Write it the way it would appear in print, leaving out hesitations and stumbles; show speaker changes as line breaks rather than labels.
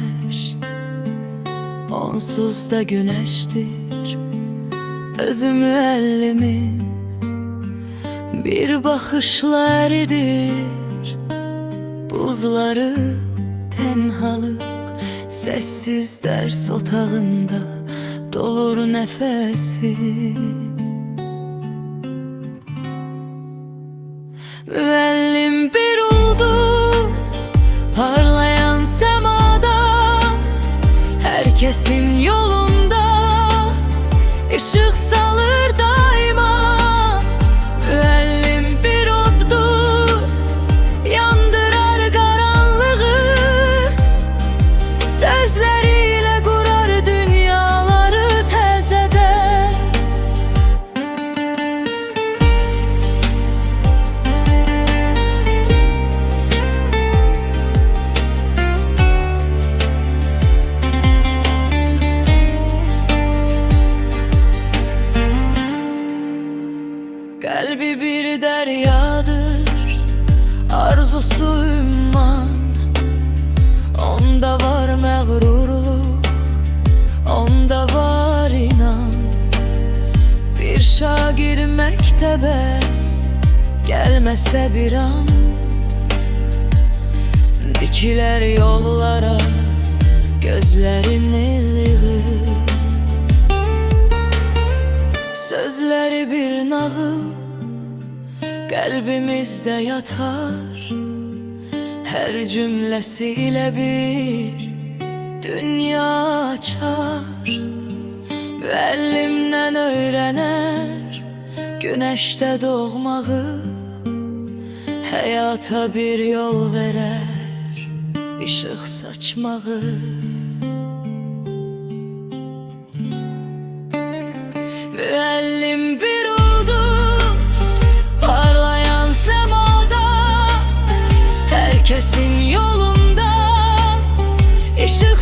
güneş, onsuz da güneştir. Özü müellimin bir bakışla eridir. Buzları tenhalık, sessiz ders otağında dolur nefesim. Müellim bir ulduz parlayan semada, herkesin yolunda ışık salır daima. Müellim bir ottur, yandırar karanlığı, sözleriyle kurar dünyaları tezeden. Kalbi bir deryadır, arzusu ümman. Onda var mağrurluk, onda var inan. Bir şagir mektebe gelmese bir an, dikiler yollara gözlerin iliği. Sözleri bir nağıl kalbimizde yatar, her cümlesiyle bir dünya açar. Müellimden öğrener güneşte doğmağı, hayata bir yol verer ışık saçmağı. Müellim bir ulduz parlayan semada, herkesin yolunda ışık